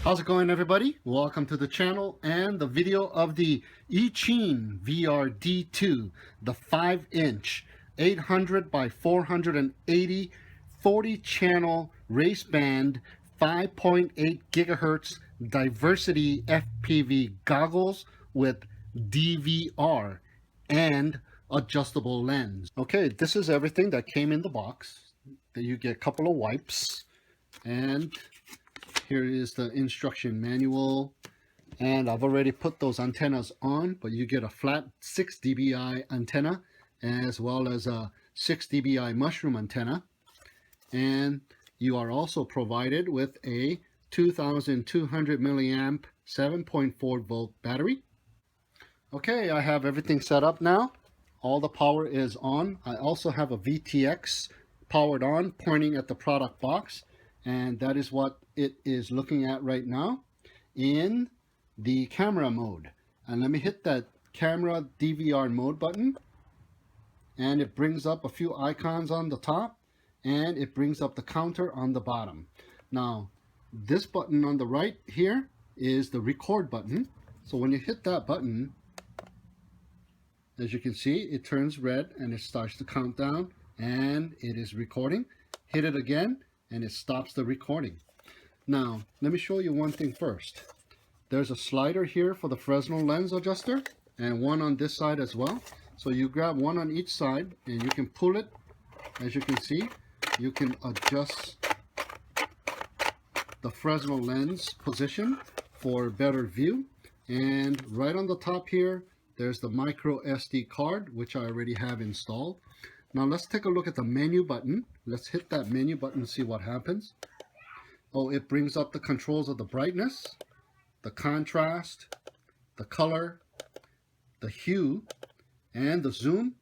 How's it going, everybody? Welcome to the channel and the video of the eachine vrd2, the 5-inch 800 by 480 40 channel race band 5.8 gigahertz diversity FPV goggles with DVR and adjustable lens. Okay, this is everything that came in the box. That you get a couple of wipes, and here is the instruction manual, and I've already put those antennas on, but you get a flat 6 dBi antenna as well as a 6 dBi mushroom antenna, and you are also provided with a 2200 milliamp 7.4 volt battery. Okay, I have everything set up now. All the power is on. I also have a VTX powered on pointing at the product box, and that is what it is looking at right now in the camera mode. And let me hit that camera DVR mode button, and it brings up a few icons on the top, and it brings up the counter on the bottom. Now this button on the right here is the record button. So when you hit that button, as you can see, it turns red and it starts to count down, and it is recording. Hit it again and it stops the recording. Now let me show you one thing first. There's a slider here for the Fresnel lens adjuster, and one on this side as well. So you grab one on each side and you can pull it. As you can see, you can adjust the Fresnel lens position for better view. And right on the top here, there's the micro SD card, which I already have installed. Now let's take a look at the menu button. Let's hit that menu button and see what happens. Oh, it brings up the controls of the brightness, the contrast, the color, the hue, and the zoom.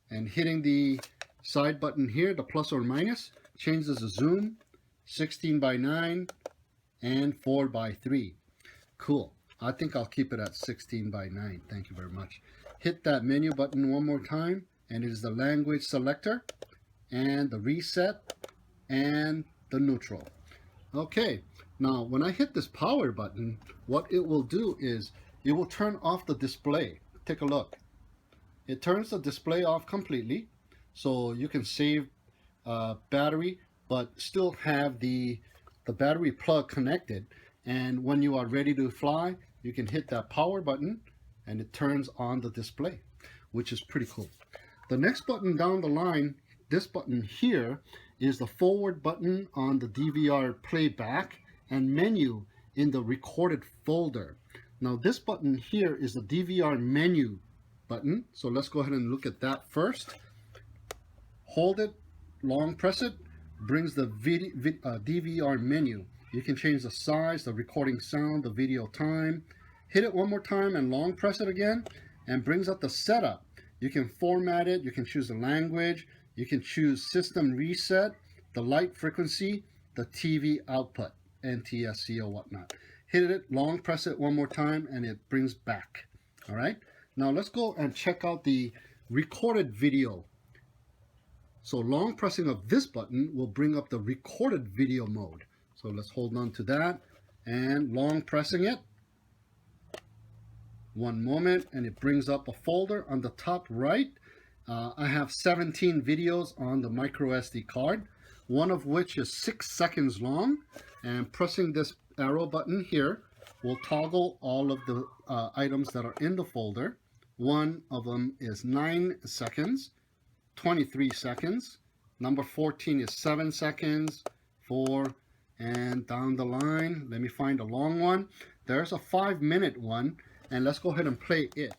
And hitting the side button here, the plus or minus, changes the zoom, 16 by 9 and 4 by 3. Cool. I think I'll keep it at 16 by 9. Thank you very much. Hit that menu button one more time, and it is the language selector and the reset and the neutral. Okay, now when I hit this power button, what it will do is it will turn off the display. Take a look. It turns the display off completely, so you can save battery but still have the battery plug connected. And when you are ready to fly, you can hit that power button and it turns on the display, which is pretty cool. The next button down the line, this button here, is the forward button on the DVR playback and menu in the recorded folder. Now this button here is the DVR menu button. So let's go ahead and look at that first. Hold it, long press it, brings the DVR menu. You can change the size, the recording sound, the video time. Hit it one more time and long press it again, and brings up the setup. You can format it, you can choose the language, you can choose system reset, the light frequency, the TV output, NTSC or whatnot. Hit it, long press it one more time, and it brings back. All right, now let's go and check out the recorded video. So long pressing of this button will bring up the recorded video mode. So let's hold on to that and long pressing it. One moment, and it brings up a folder on the top right. I have 17 videos on the micro SD card, one of which is 6 seconds long, and pressing this arrow button here will toggle all of the items that are in the folder. One of them is 9 seconds, 23 seconds, number 14 is 7 seconds, 4, and down the line, let me find a long one. There's a 5-minute one, and let's go ahead and play it.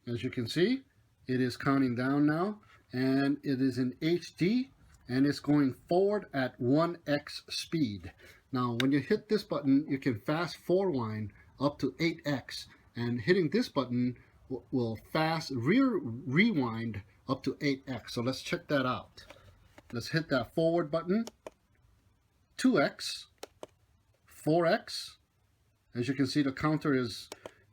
As you can see, it is counting down now, and it is in HD, and it's going forward at 1x speed. Now when you hit this button, you can fast forward up to 8x, and hitting this button will fast rewind up to 8x. So let's check that out. Let's hit that forward button. 2x, 4x. As you can see, the counter is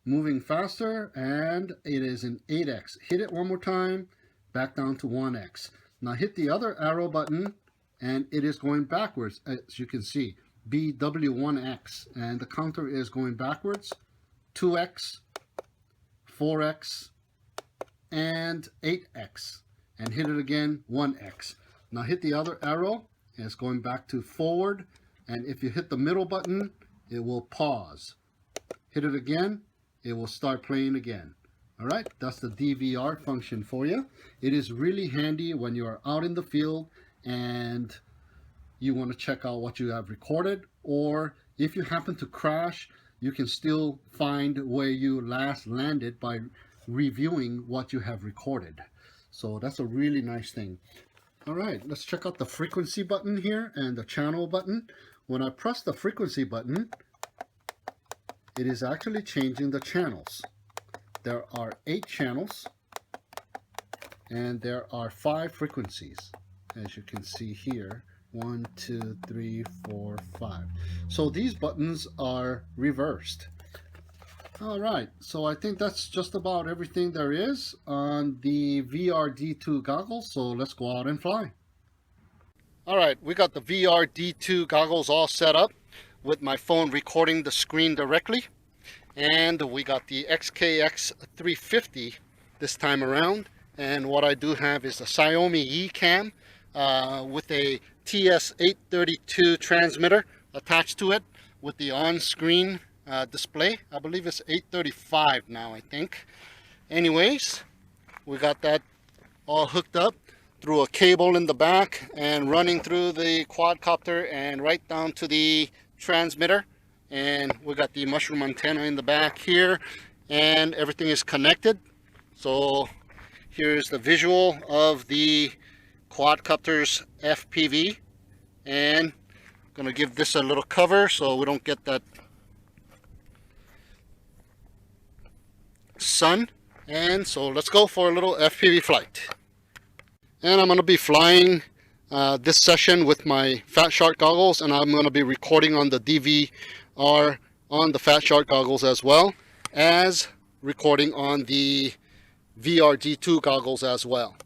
moving faster, and it is in 8x. Hit it one more time, back down to 1x. Now hit the other arrow button, and it is going backwards, as you can see. BW1X, and the counter is going backwards, 2X, 4X, and 8X, and hit it again, 1X. Now hit the other arrow, and it's going back to forward, and if you hit the middle button, it will pause. Hit it again, it will start playing again. All right, that's the DVR function for you. It is really handy when you are out in the field and you want to check out what you have recorded, or if you happen to crash, you can still find where you last landed by reviewing what you have recorded. So that's a really nice thing. All right, let's check out the frequency button here and the channel button. When I press the frequency button, it is actually changing the channels. There are 8 channels and there are 5 frequencies, as you can see here. 1, 2, 3, 4, 5. So these buttons are reversed. All right, so I think that's just about everything there is on the vrd2 goggles. So let's go out and fly. All right, we got the vrd2 goggles all set up with my phone recording the screen directly. And we got the XKX 350 this time around. And what I do have is a Xiaomi eCam with a TS832 transmitter attached to it with the on-screen display. I believe it's 835 now, I think. Anyways, we got that all hooked up through a cable in the back and running through the quadcopter and right down to the transmitter. And we got the mushroom antenna in the back here, and everything is connected. So here's the visual of the quadcopter's FPV, and I'm gonna give this a little cover so we don't get that sun. And so let's go for a little FPV flight. And I'm gonna be flying this session with my Fat Shark goggles, and I'm gonna be recording on the DVR on the Fat Shark goggles as well as recording on the vrd2 goggles as well.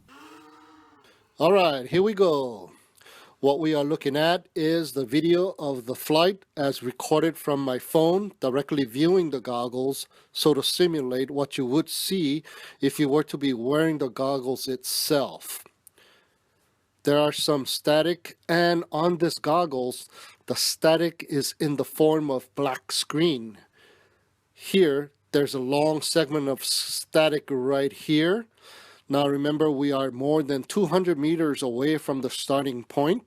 All right, here we go. What we are looking at is the video of the flight as recorded from my phone, directly viewing the goggles, so to simulate what you would see if you were to be wearing the goggles itself. There are some static, and on this goggles, the static is in the form of black screen. Here, there's a long segment of static right here. Now remember, we are more than 200 meters away from the starting point.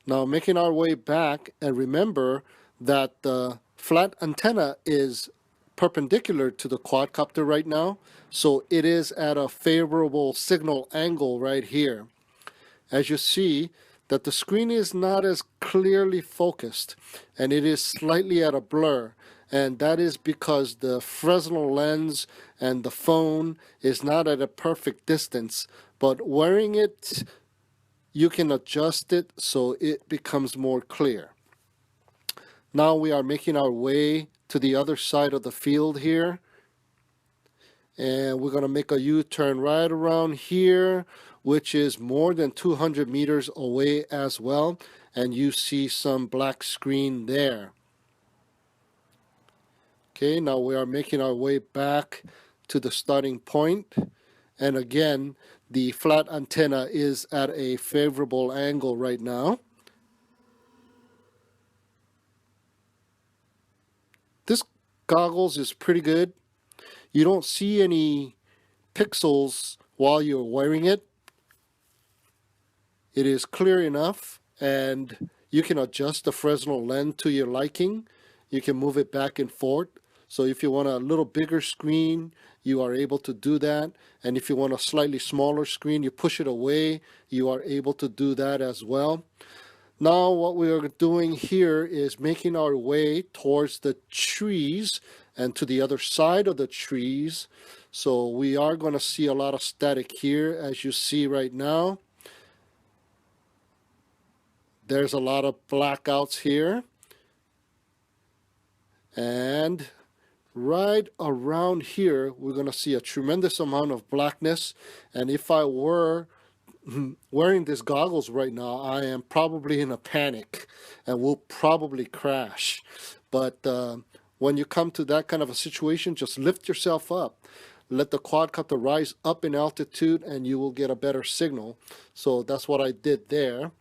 Now making our way back, and remember that the flat antenna is perpendicular to the quadcopter right now, so it is at a favorable signal angle right here. As you see, that the screen is not as clearly focused, and it is slightly at a blur. And that is because the Fresnel lens and the phone is not at a perfect distance, but wearing it, you can adjust it so it becomes more clear. Now we are making our way to the other side of the field here, and we're going to make a U-turn right around here, which is more than 200 meters away as well, and you see some black screen there. Okay, now we are making our way back to the starting point, and again, the flat antenna is at a favorable angle right now. This goggles is pretty good. You don't see any pixels while you're wearing it. It is clear enough, and you can adjust the Fresnel lens to your liking. You can move it back and forth. So if you want a little bigger screen, you are able to do that. And if you want a slightly smaller screen, you push it away, you are able to do that as well. Now what we are doing here is making our way towards the trees and to the other side of the trees. So we are going to see a lot of static here, as you see right now. There's a lot of blackouts here. And right around here, we're going to see a tremendous amount of blackness. And if I were wearing these goggles right now, I am probably in a panic and will probably crash. But when you come to that kind of a situation, just lift yourself up. Let the quadcopter rise up in altitude and you will get a better signal. So that's what I did there.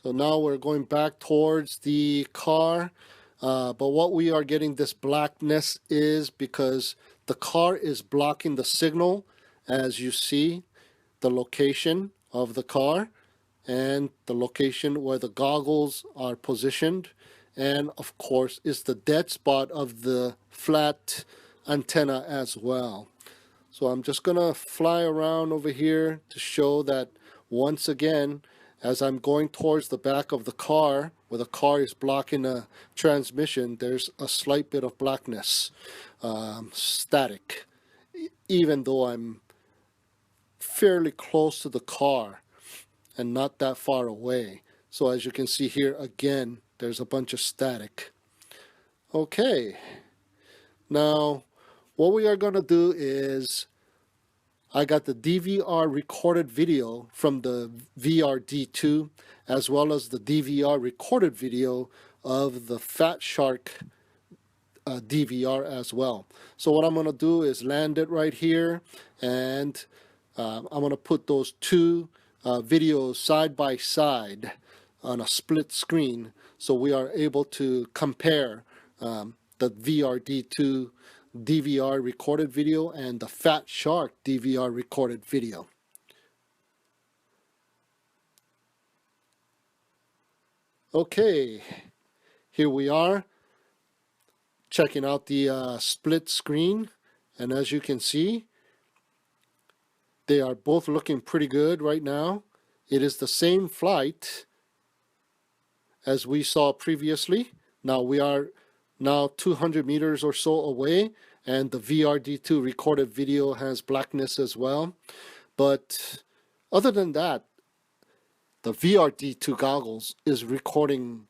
So now we're going back towards the car. But what we are getting this blackness is because the car is blocking the signal, as you see, the location of the car and the location where the goggles are positioned. And of course, is the dead spot of the flat antenna as well. So I'm just gonna fly around over here to show that once again, as I'm going towards the back of the car, where the car is blocking a transmission, there's a slight bit of blackness, static, even though I'm fairly close to the car and not that far away. So as you can see here again, there's a bunch of static. Okay, now what we are gonna do is I got the DVR recorded video from the vrd2 as well as the DVR recorded video of the Fat Shark DVR as well. So what I'm going to do is land it right here, and I'm going to put those two videos side by side on a split screen so we are able to compare the vrd2 DVR recorded video and the Fat Shark DVR recorded video. Okay, here we are checking out the split screen, and as you can see, they are both looking pretty good right now. It is the same flight as we saw previously. Now we are 200 meters or so away, and the vrd2 recorded video has blackness as well. But other than that, the vrd2 goggles is recording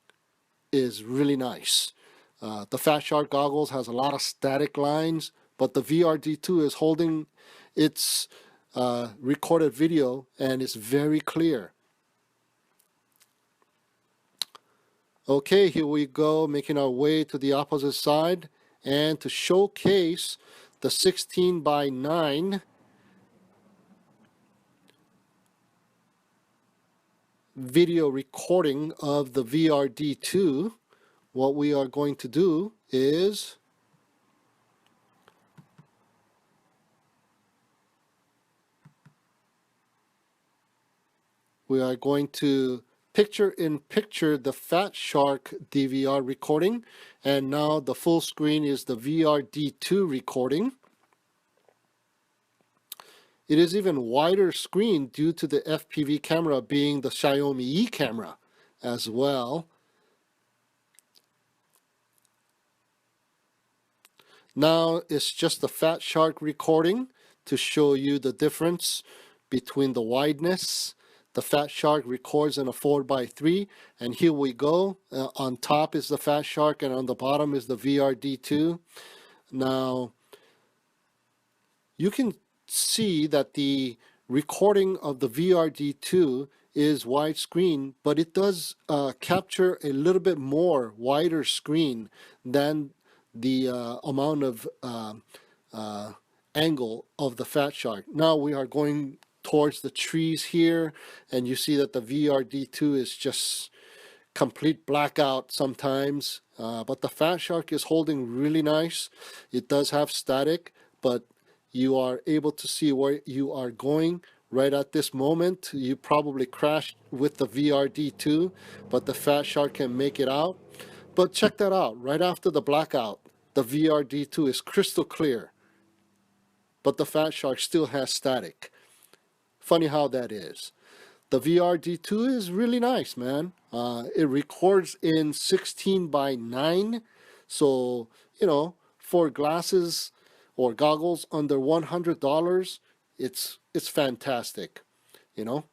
is really nice. The Fat Shark goggles has a lot of static lines, but the vrd2 is holding its recorded video and it's very clear. Okay, here we go, making our way to the opposite side, and to showcase the 16:9 video recording of the vrd2, what we are going to do is we are going to picture-in-picture the Fat Shark DVR recording, and now the full screen is the vrd2 recording. It is even wider screen due to the FPV camera being the Xiaomi E camera as well. Now it's just the Fat Shark recording to show you the difference between the wideness. The Fat Shark records in a 4:3, and here we go. On top is the Fat Shark, and on the bottom is the vrd2. Now, you can see that the recording of the vrd2 is widescreen, but it does capture a little bit more wider screen than the amount of angle of the Fat Shark. Now we are going towards the trees here, and you see that the vrd2 is just complete blackout sometimes, but the Fat Shark is holding really nice. It does have static, but you are able to see where you are going right at this moment. You probably crashed with the vrd2, but the Fat Shark can make it out. But check that out, right after the blackout, the vrd2 is crystal clear, but the Fat Shark still has static. Funny how that is. The vrd2 is really nice, man. It records in 16:9, so for glasses or goggles under $100, it's fantastic. The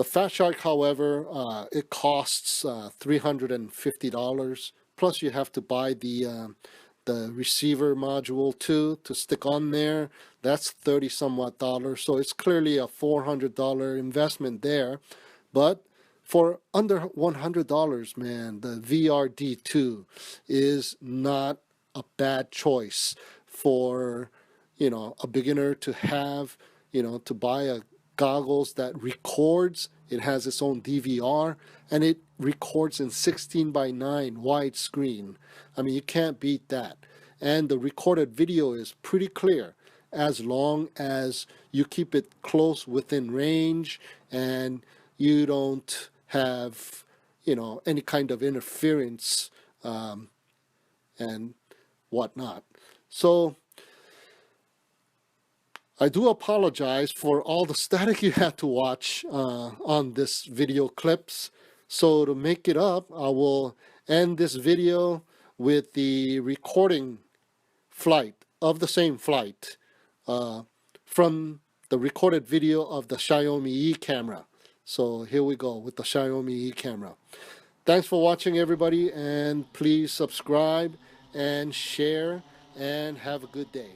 Fat Shark, however, it costs $350. Plus, you have to buy the the receiver module too to stick on there. That's 30 somewhat dollars. So it's clearly a $400 investment there. But for under $100, man, the vrd2 is not a bad choice for, a beginner to have, to buy a goggles that records. It has its own DVR, and it records in 16:9 widescreen. I mean, you can't beat that. And the recorded video is pretty clear as long as you keep it close within range and you don't have, any kind of interference and whatnot. So I do apologize for all the static you had to watch on this video clips. So to make it up, I will end this video with the recording flight of the same flight from the recorded video of the Xiaomi E camera. So here we go with the Xiaomi E camera. Thanks for watching, everybody, and please subscribe and share and have a good day.